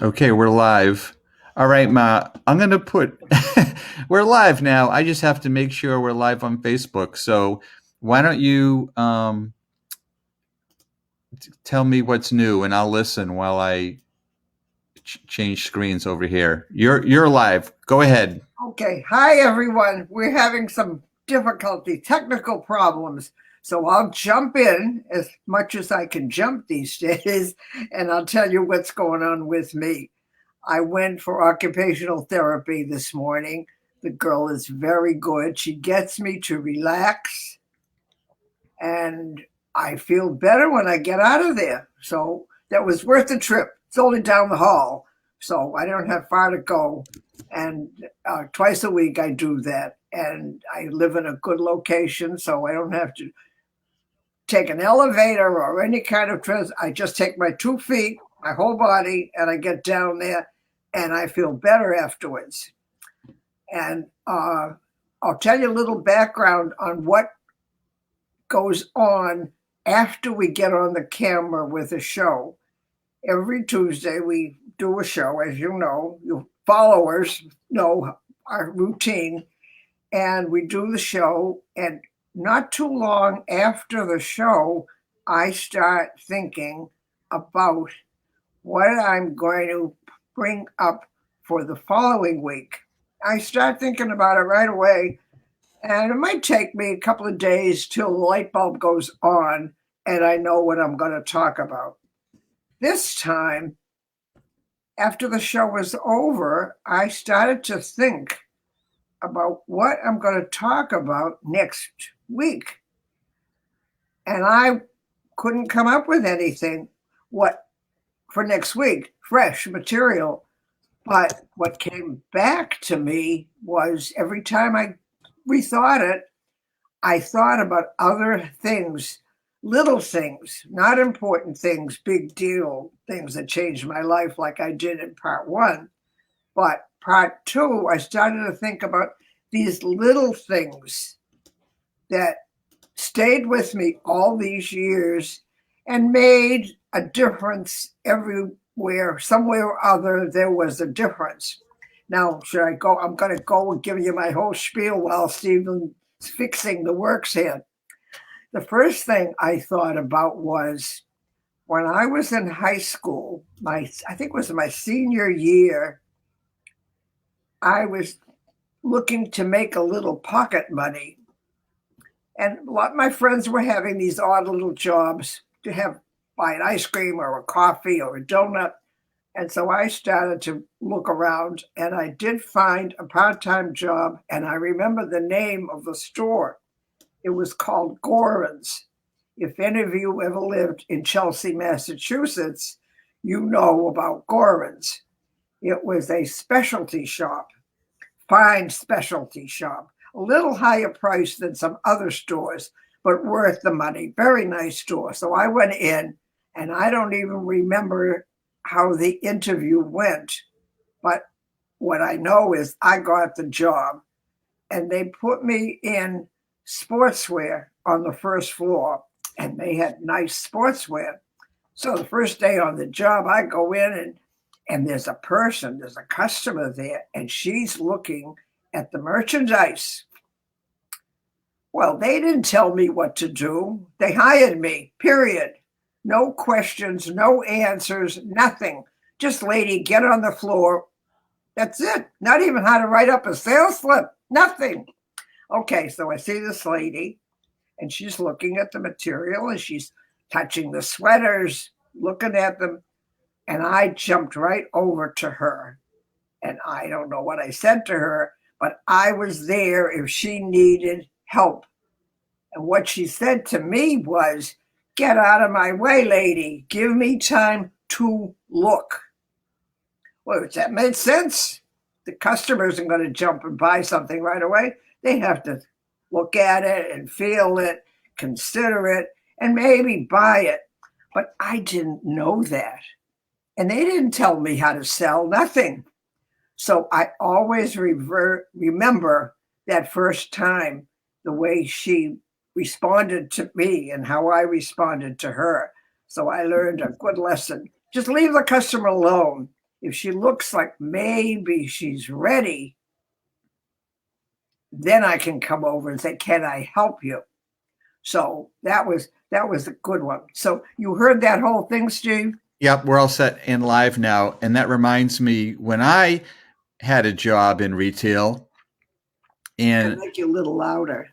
Okay, we're live. All right, Ma, I'm going to put, we're live now. I just have to make sure we're live on Facebook. So why don't you tell me what's new and I'll listen while I change screens over here. You're live. Go ahead. Okay, hi everyone. We're having some difficulty, technical problems. So I'll jump in as much as I can jump these days, and I'll tell you what's going on with me. I went for occupational therapy this morning. The girl is very good. She gets me to relax, and I feel better when I get out of there. So that was worth the trip. It's only down the hall, so I don't have far to go. And twice a week I do that. And I live in a good location, so I don't have to take an elevator or any kind of transit. I just take my 2 feet, my whole body, and I get down there, and I feel better afterwards. And I'll tell you a little background on what goes on after we get on the camera with a show. Every Tuesday we do a show, as you know, you followers know our routine, and we do the show. And not too long after the show, I start thinking about what I'm going to bring up for the following week. I start thinking about it right away, and it might take me a couple of days till the light bulb goes on and I know what I'm going to talk about. This time, after the show was over, I started to think about what I'm going to talk about next week. And I couldn't come up with anything what for next week, fresh material. But what came back to me was every time I rethought it, I thought about other things, little things, not important things, big deal things that changed my life, like I did in part one. But part two, I started to think about these little things that stayed with me all these years and made a difference everywhere, somewhere or other, there was a difference. Now, should I go? I'm going to go and give you my whole spiel while Stephen's fixing the works here. The first thing I thought about was when I was in high school, I think it was my senior year, I was looking to make a little pocket money. And a lot of my friends were having these odd little jobs to have buy an ice cream or a coffee or a donut. And so I started to look around and I did find a part-time job. And I remember the name of the store. It was called Gorin's. If any of you ever lived in Chelsea, Massachusetts, you know about Gorin's. It was a specialty shop, fine specialty shop, a little higher price than some other stores, but worth the money. Very nice store. So I went in, and I don't even remember how the interview went, but what I know is I got the job, and they put me in sportswear on the first floor, and they had nice sportswear. So the first day on the job, I go in and there's a customer there, and she's looking at the merchandise. Well, they didn't tell me what to do. They hired me, period. No questions, no answers, nothing. Just, lady, get on the floor. That's it. Not even how to write up a sales slip. Nothing. Okay, so I see this lady, and she's looking at the material, and she's touching the sweaters, looking at them. And I jumped right over to her. And I don't know what I said to her, but I was there if she needed help. And what she said to me was, get out of my way, lady. Give me time to look. Well, that made sense. The customer isn't going to jump and buy something right away. They have to look at it and feel it, consider it, and maybe buy it. But I didn't know that. And they didn't tell me how to sell, nothing. So I always remember that first time, the way she responded to me and how I responded to her. So I learned a good lesson. Just leave the customer alone. If she looks like maybe she's ready, then I can come over and say, can I help you? So that was a good one. So you heard that whole thing, Steve? Yep, we're all set and live now. And that reminds me when I had a job in retail I'll and make you a little louder.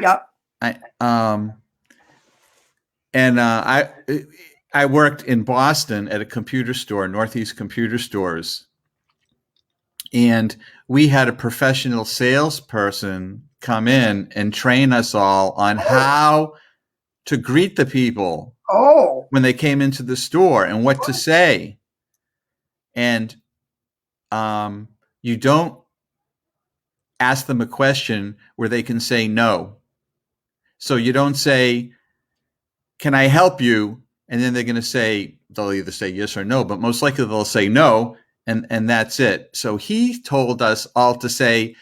Yep. I and I worked in Boston at a computer store, Northeast Computer Stores, and we had a professional salesperson come in and train us all on Oh, how to greet the people oh, when they came into the store and what to say. And you don't ask them a question where they can say no. So you don't say, can I help you? And then they're going to say, they'll either say yes or no, but most likely they'll say no. And that's it. So he told us all to say,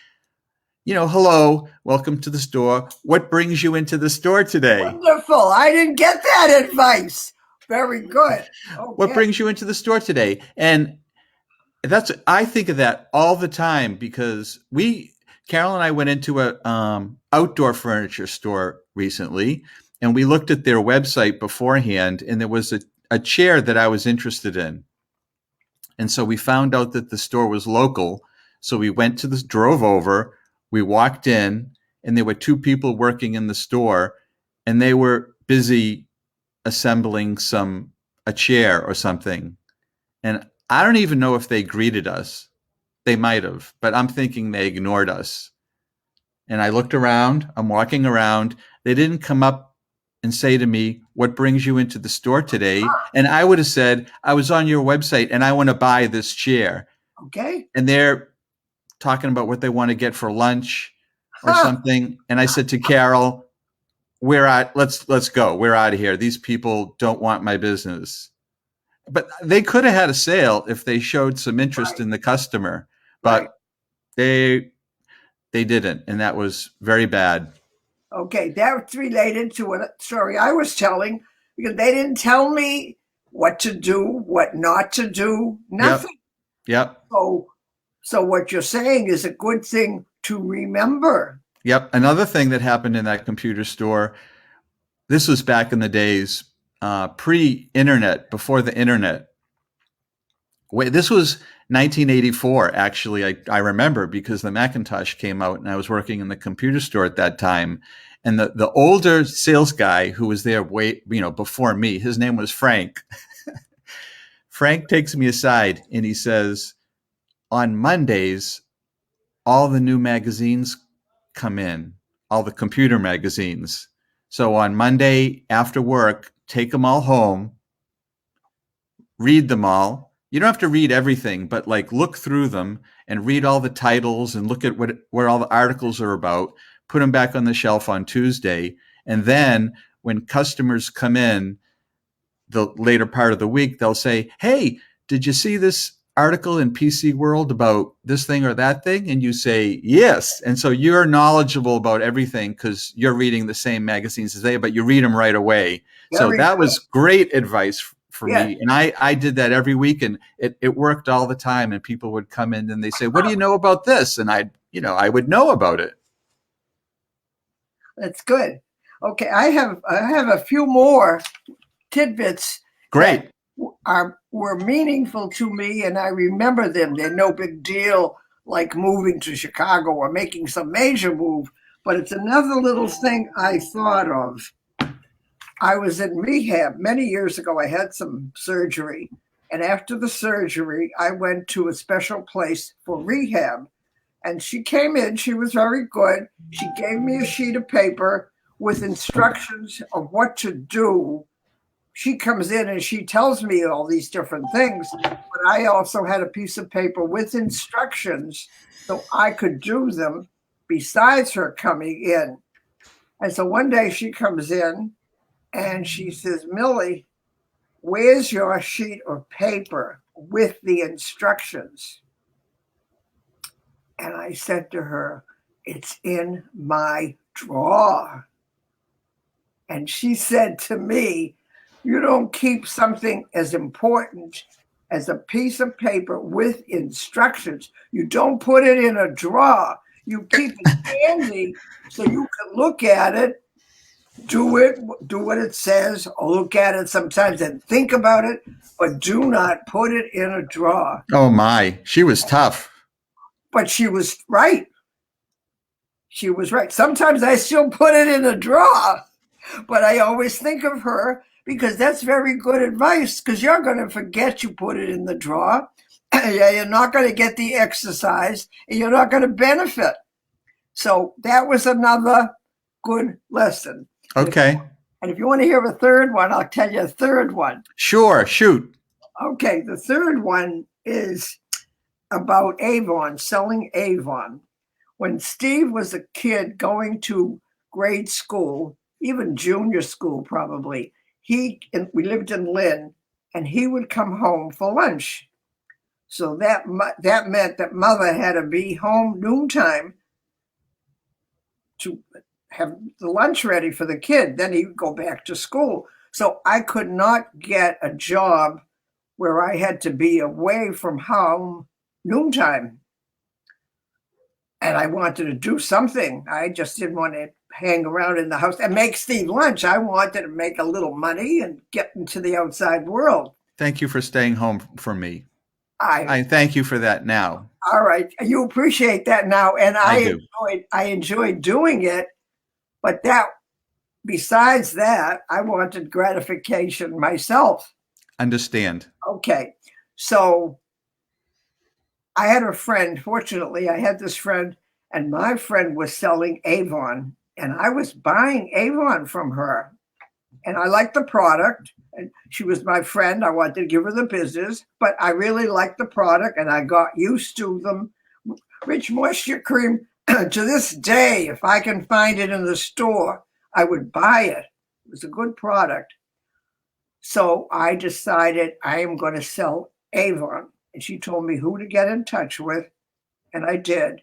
hello, welcome to the store. What brings you into the store today? wonderful. I didn't get that advice. Very good. What Okay. brings you into the store today? And I think of that all the time because Carol and I went into a outdoor furniture store recently, and we looked at their website beforehand, and there was a chair that I was interested in. And so we found out that the store was local. So we drove over, we walked in, and there were two people working in the store, and they were busy assembling a chair or something. And I don't even know if they greeted us. They might have, but I'm thinking they ignored us. And I looked around, I'm walking around. They didn't come up and say to me, what brings you into the store today? And I would have said, I was on your website and I want to buy this chair. Okay. And they're talking about what they want to get for lunch or something. And I said to Carol, let's go. We're out of here. These people don't want my business. But they could have had a sale if they showed some interest Right. in the customer, Right. but they didn't, and that was very bad. Okay. That's related to what story I was telling because they didn't tell me what to do, what not to do, Yep, nothing. yep, So what you're saying is a good thing to remember. yep. Another thing that happened in that computer store. This was back in the days pre-internet, before the internet. Wait, this was 1984. Actually, I remember because the Macintosh came out, and I was working in the computer store at that time. And the older sales guy who was there before me, his name was Frank. Frank takes me aside and he says, on Mondays, all the new magazines come in, all the computer magazines. So on Monday after work, take them all home, read them all. You don't have to read everything, but like look through them and read all the titles and look at what all the articles are about, put them back on the shelf on Tuesday. And then when customers come in the later part of the week, they'll say, hey, did you see this article in PC World about this thing or that thing? And you say, yes. And so you're knowledgeable about everything because you're reading the same magazines as they, but you read them right away. So Very that good. was great advice for Yes. me. And I did that every week, and it worked all the time. And people would come in and they say, what do you know about this? And I would know about it. That's good. Okay, I have a few more tidbits that Great. were meaningful to me, and I remember them. They're no big deal, like moving to Chicago or making some major move, but it's another little thing I thought of. I was in rehab many years ago. I had some surgery, and after the surgery, I went to a special place for rehab. And she came in, she was very good. She gave me a sheet of paper with instructions of what to do. She comes in and she tells me all these different things, but I also had a piece of paper with instructions so I could do them besides her coming in. And so one day she comes in and she says, Millie, where's your sheet of paper with the instructions? And I said to her, it's in my drawer. And she said to me, you don't keep something as important as a piece of paper with instructions. You don't put it in a drawer. You keep it handy so you can look at it, do what it says, or look at it sometimes and think about it, but do not put it in a drawer. Oh my, she was tough. But she was right. She was right. Sometimes I still put it in a drawer, but I always think of her because that's very good advice, because you're going to forget you put it in the drawer. Yeah, you're not going to get the exercise and you're not going to benefit. So that was another good lesson. Okay. And if you want to hear a third one, I'll tell you a third one. Sure, shoot. Okay, the third one is about Avon, selling Avon. When Steve was a kid going to grade school, even junior school probably, we lived in Lynn, and he would come home for lunch. So that meant that mother had to be home noontime to have the lunch ready for the kid. Then he would go back to school. So I could not get a job where I had to be away from home noontime. And I wanted to do something. I just didn't want to hang around in the house and make Steve lunch. I wanted to make a little money and get into the outside world. Thank you for staying home for me. I I thank you for that now. All right. You appreciate that now. And I do. I enjoyed doing it. But besides that, I wanted gratification myself. Understand. Okay. So I had a friend. Fortunately, I had this friend, and my friend was selling Avon, and I was buying Avon from her. And I liked the product. And she was my friend. I wanted to give her the business, but I really liked the product, and I got used to them. Rich Moisture Cream, to this day, if I can find it in the store, I would buy it. It was a good product. So I decided I am going to sell Avon. And she told me who to get in touch with, and I did.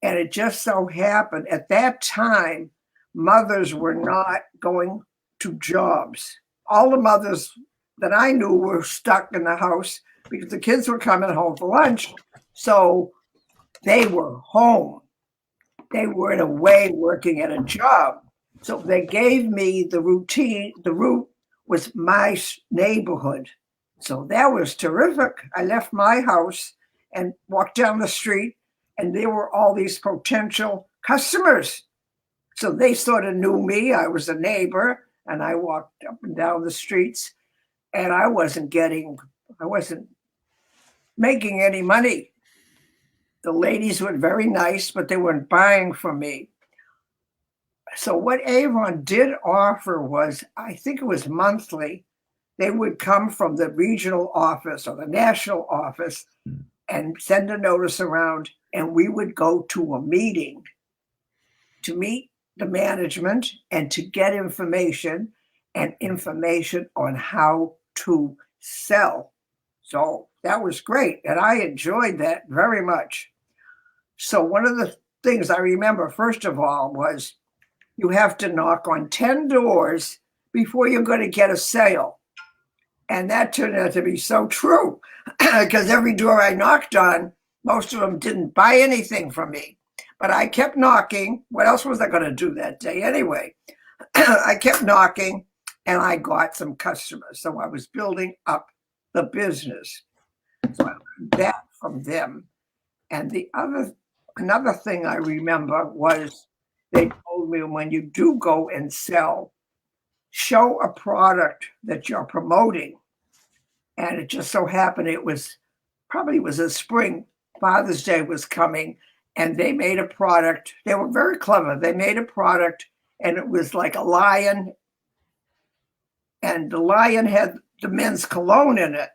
And it just so happened at that time, mothers were not going to jobs. All the mothers that I knew were stuck in the house because the kids were coming home for lunch. So they were home. They weren't away working at a job. So they gave me the routine. The route was my neighborhood. So that was terrific. I left my house and walked down the street, and there were all these potential customers. So they sort of knew me. I was a neighbor, and I walked up and down the streets, and I wasn't making any money. The ladies were very nice, but they weren't buying from me. So what Avon did offer was, I think it was monthly, they would come from the regional office or the national office and send a notice around, and we would go to a meeting to meet the management and to get information on how to sell. So that was great, and I enjoyed that very much. So one of the things I remember, first of all, was you have to knock on 10 doors before you're going to get a sale. And that turned out to be so true, because every door I knocked on, most of them didn't buy anything from me. But I kept knocking. What else was I going to do that day anyway? I kept knocking, and I got some customers. So I was building up the business. So I learned that from them. And another thing I remember was they told me, when you do go and sell, show a product that you're promoting. And it just so happened it was a spring. Father's Day was coming, and they made a product. They were very clever. They made a product, and it was like a lion, and the lion had the men's cologne in it.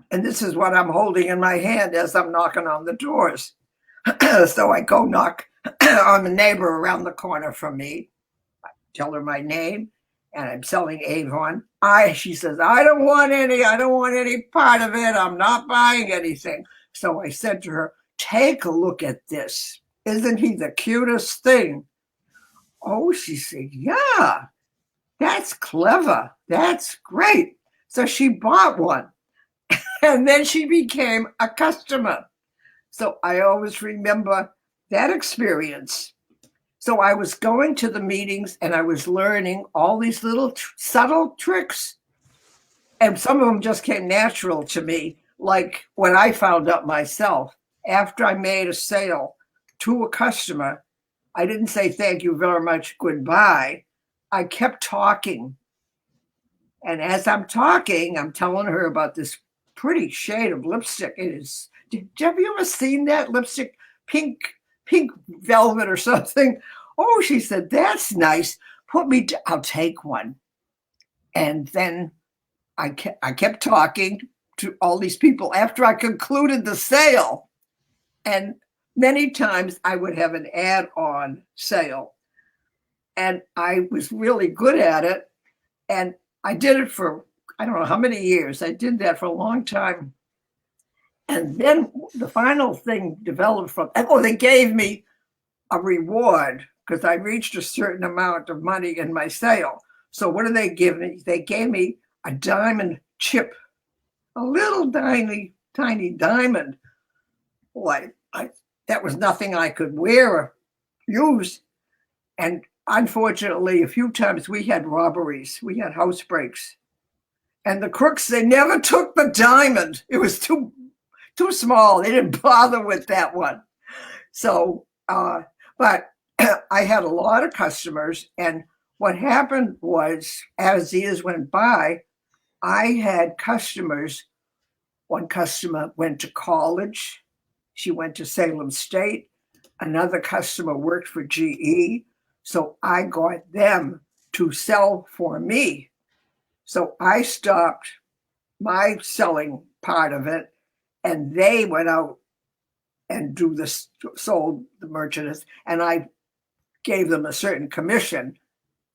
And this is what I'm holding in my hand as I'm knocking on the doors. So I go knock on the neighbor around the corner from me. I tell her my name, and I'm selling Avon. She says, I don't want any part of it. I'm not buying anything. So I said to her, take a look at this. Isn't he the cutest thing? Oh, she said, yeah, that's clever. That's great. So she bought one. And then she became a customer. So I always remember that experience. So I was going to the meetings and I was learning all these little subtle tricks. And some of them just came natural to me, like when I found out myself after I made a sale to a customer. I didn't say thank you very much, goodbye. I kept talking. And as I'm talking, I'm telling her about this pretty shade of lipstick. It is. Have you ever seen that lipstick? Pink velvet or something. Oh, she said, that's nice. I'll take one. And then I kept talking to all these people after I concluded the sale. And many times I would have an add-on sale. And I was really good at it. And I did it for, I don't know how many years. I did that for a long time. And then the final thing developed from, they gave me a reward because I reached a certain amount of money in my sale. So what did they give me? They gave me a diamond chip, a little tiny diamond. Boy, that was nothing I could wear or use. And unfortunately, a few times we had robberies, we had house breaks. And the crooks, they never took the diamond. It was too small. They didn't bother with that one. So, but I had a lot of customers. And what happened was, as the years went by, I had customers. One customer went to college. She went to Salem State. Another customer worked for GE. So I got them to sell for me. So I stopped my selling part of it, and they went out and sold the merchandise, and I gave them a certain commission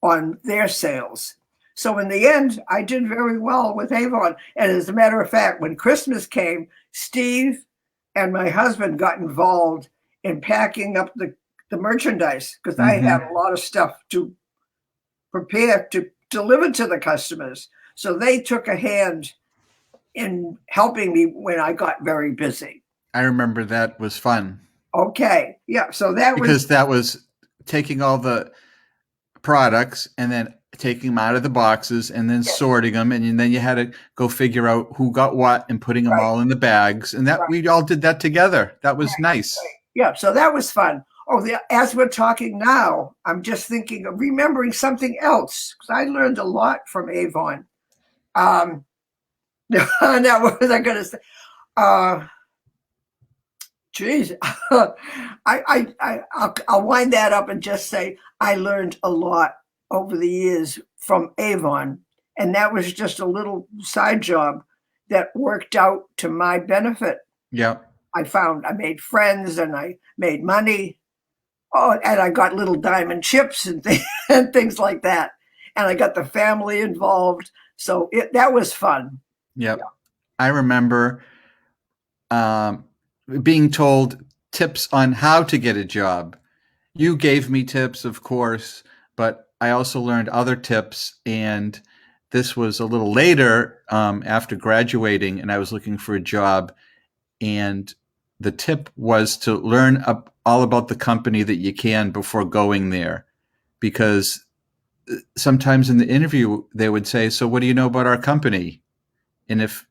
on their sales. So in the end, I did very well with Avon. And as a matter of fact, when Christmas came, Steve and my husband got involved in packing up the merchandise because I had a lot of stuff to prepare to deliver to the customers. So they took a hand in helping me when I got very busy. I remember that was fun. Okay. Yeah. So because that was taking all the products and then taking them out of the boxes and then sorting them. And then you had to go figure out who got what and putting them all in the bags. And that we all did that together. That was nice. Right. Yeah. So that was fun. As we're talking now, I'm just thinking of remembering something else because I learned a lot from Avon. Now, what was I going to say? Geez, I'll wind that up and just say I learned a lot over the years from Avon, and that was just a little side job that worked out to my benefit. Yeah, I made friends and I made money. Oh, and I got little diamond chips and things like that, and I got the family involved. So that was fun. Yep. Yeah. I remember being told tips on how to get a job. You gave me tips, of course, but I also learned other tips. And this was a little later after graduating, and I was looking for a job. And the tip was to learn all about the company that you can before going there. Because sometimes in the interview, they would say, so what do you know about our company? And if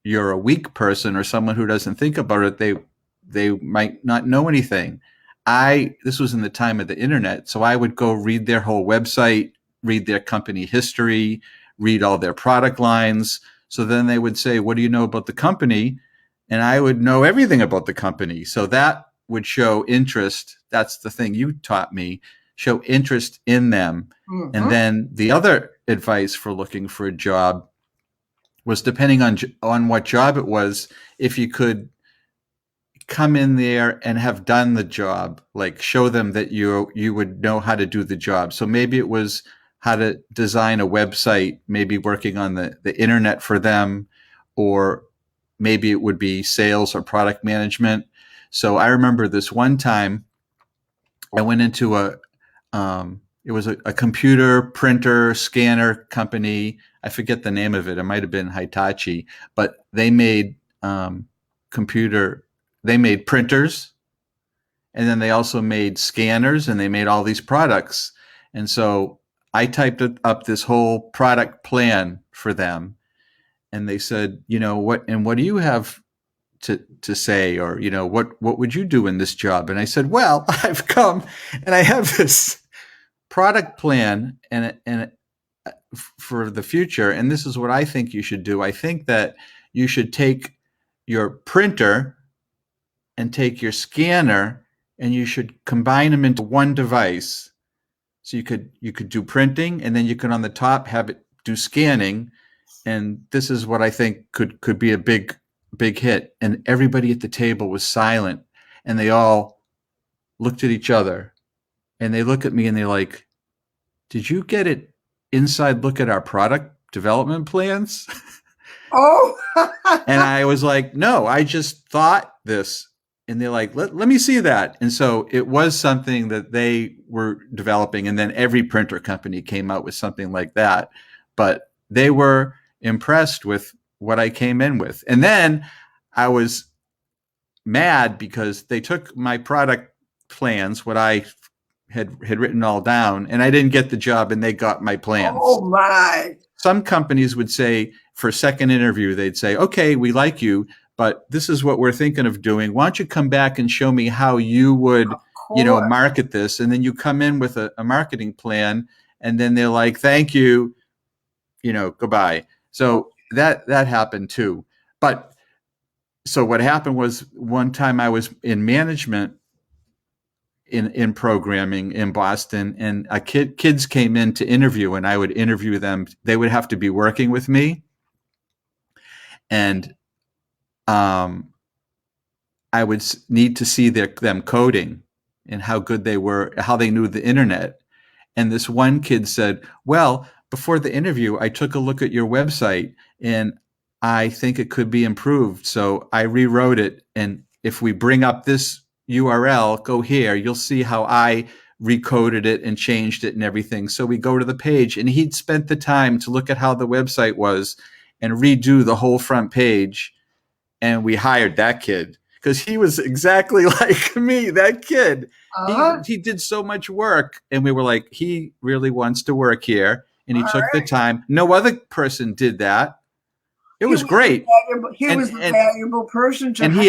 you're a weak person or someone who doesn't think about it, they might not know anything. This was in the time of the internet, so I would go read their whole website, read their company history, read all their product lines. So then they would say, what do you know about the company? And I would know everything about the company. So that would show interest. That's the thing you taught me, show interest in them. Mm-hmm. And then the other advice for looking for a job was, depending on what job it was, if you could come in there and have done the job, like show them that you would know how to do the job. So maybe it was how to design a website, maybe working on the internet for them, or maybe it would be sales or product management. So I remember this one time I went into it was a computer printer scanner company. I forget the name of it. It might have been Hitachi, but they made computer, they made printers, and then they also made scanners, and they made all these products. And so I typed up this whole product plan for them, and they said, what do you have to say, or what would you do in this job? And I said, well, I've come and I have this product plan and for the future, and this is what I think you should do. I think that you should take your printer and take your scanner, and you should combine them into one device. So you could do printing, and then you could on the top have it do scanning, and this is what I think could be a big hit. And everybody at the table was silent, and they all looked at each other, and they look at me and they're like, did you get it inside look at our product development plans? Oh. And I was like, no, I just thought this. And they're like, let me see that. And so it was something that they were developing. And then every printer company came out with something like that. But they were impressed with what I came in with. And then I was mad because they took my product plans, what I had written all down, and I didn't get the job, and they got my plans. Oh my. Some companies would say for a second interview, they'd say, okay, we like you, but this is what we're thinking of doing. Why don't you come back and show me how you would, market this? And then you come in with a marketing plan, and then they're like, thank you, goodbye. So that happened too. But so what happened was, one time I was in management in programming in Boston, and kids came in to interview, and I would interview them. They would have to be working with me, and I would need to see them coding and how good they were, how they knew the internet. And this one kid said, well, before the interview, I took a look at your website, and I think it could be improved. So I rewrote it. And if we bring up this URL, go here, you'll see how I recoded it and changed it and everything. So we go to the page, and he'd spent the time to look at how the website was and redo the whole front page. And we hired that kid because he was exactly like me, that kid. He did so much work, and we were like, he really wants to work here. And he took the time. No other person did that. It was great. He was a valuable person to and have.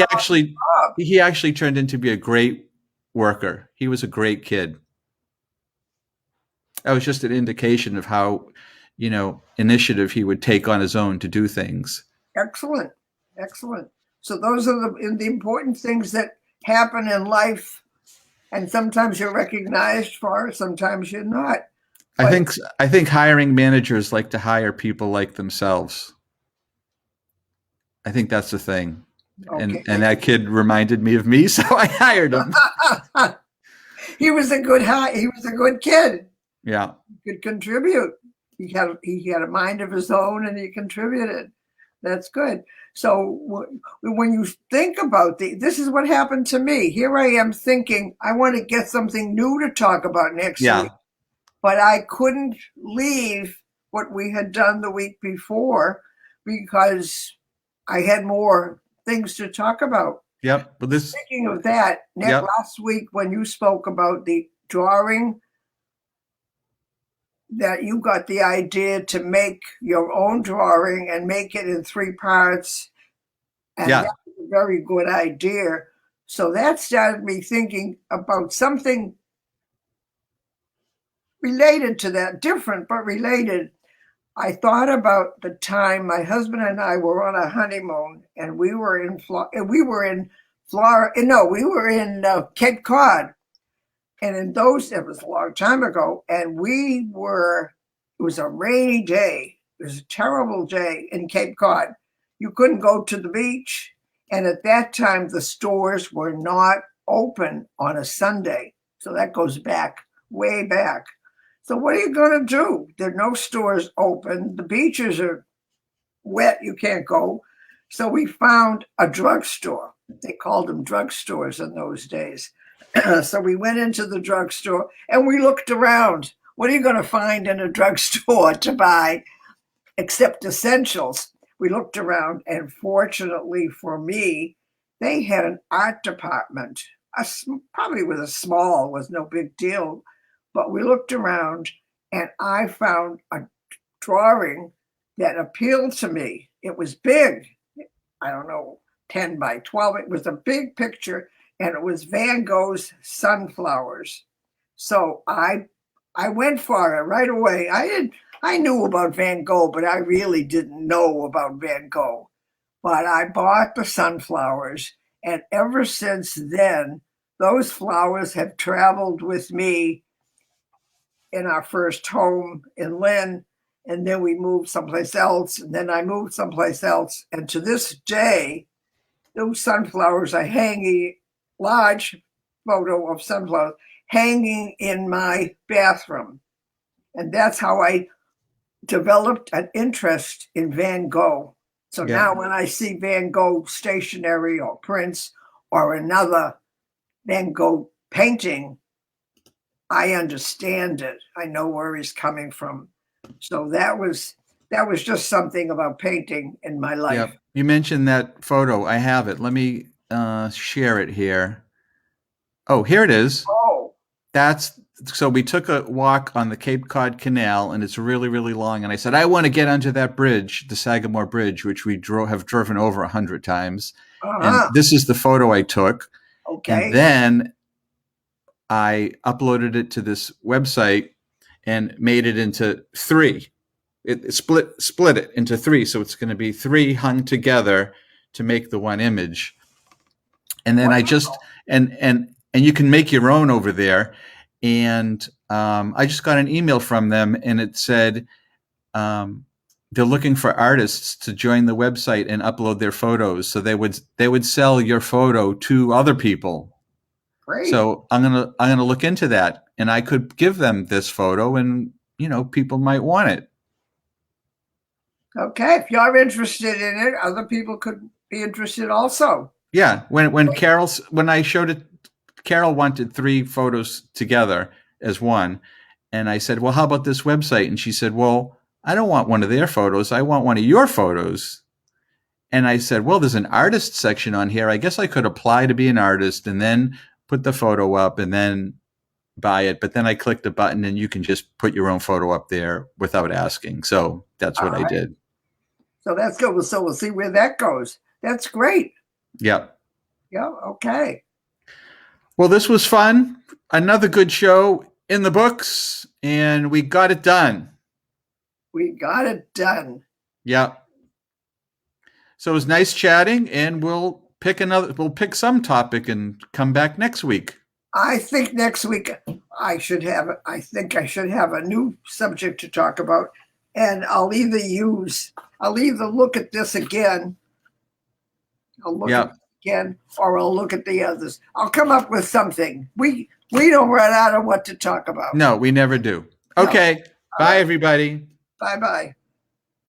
He actually turned into be a great worker. He was a great kid. That was just an indication of how, initiative he would take on his own to do things. Excellent. So those are the important things that happen in life, and sometimes you're recognized for it, sometimes you're not. But I think hiring managers like to hire people like themselves. I think that's the thing. Okay. And that kid reminded me of me, so I hired him. He was a good kid. Yeah. He could contribute. He had a mind of his own, and he contributed. That's good. So when you think about this is what happened to me. Here I am thinking, I want to get something new to talk about next week. But I couldn't leave what we had done the week before because I had more things to talk about. Yep. But Speaking of that, last week when you spoke about the drawing, that you got the idea to make your own drawing and make it in 3 parts. And that was a very good idea. So that started me thinking about something related to that, different but related. I thought about the time my husband and I were on a honeymoon, and we were in Cape Cod. And in it was a long time ago, and it was a rainy day. It was a terrible day in Cape Cod. You couldn't go to the beach. And at that time, the stores were not open on a Sunday. So that goes back, way back. So what are you going to do? There are no stores open. The beaches are wet. You can't go. So we found a drugstore. They called them drugstores in those days. So we went into the drugstore and we looked around. What are you going to find in a drugstore to buy? except essentials. We looked around, and fortunately for me, they had an art department. Probably was a small, was no big deal, but we looked around, and I found a drawing that appealed to me. It was big. I don't know, 10 by 12. It was a big picture, and it was Van Gogh's Sunflowers. So I went for it right away. I knew about Van Gogh, but I really didn't know about Van Gogh. But I bought the sunflowers, and ever since then, those flowers have traveled with me in our first home in Lynn, and then we moved someplace else, and then I moved someplace else. And to this day, those sunflowers are hanging, large photo of sunflowers hanging in my bathroom. And that's how I developed an interest in Van Gogh. So now when I see Van Gogh stationery or prints or another Van Gogh painting, I understand it. I know where he's coming from. So that was just something about painting in my life. Yeah. You mentioned that photo. I have it. Let me share it here. Oh, here it is. Oh, So we took a walk on the Cape Cod Canal, and it's really, really long. And I said, I want to get onto that bridge, the Sagamore Bridge, which we have driven over 100 times. And this is the photo I took. Okay. And then I uploaded it to this website and made it into 3. It split it into 3. So it's going to be 3 hung together to make the one image. And then and you can make your own over there. And I just got an email from them, and it said they're looking for artists to join the website and upload their photos. So they would sell your photo to other people. Great. So I'm gonna look into that, and I could give them this photo, and people might want it. Okay, if you're interested in it, other people could be interested also. Yeah, when I showed it, Carol wanted 3 photos together as one, and I said, well, how about this website? And she said, well, I don't want one of their photos. I want one of your photos. And I said, well, there's an artist section on here. I guess I could apply to be an artist and then put the photo up and then buy it. But then I clicked a button, and you can just put your own photo up there without asking. So that's what I did. So that's good. So we'll see where that goes. That's great. Yep. Yeah. Okay. Well, this was fun. Another good show in the books, and we got it done. We got it done. Yeah. So it was nice chatting, and we'll pick some topic and come back next week. I think next week I should have a new subject to talk about, and I'll either look at this again. I'll look at it again, or I'll look at the others. I'll come up with something. We don't run out of what to talk about. No, we never do. Okay. No. Bye, everybody. Bye-bye.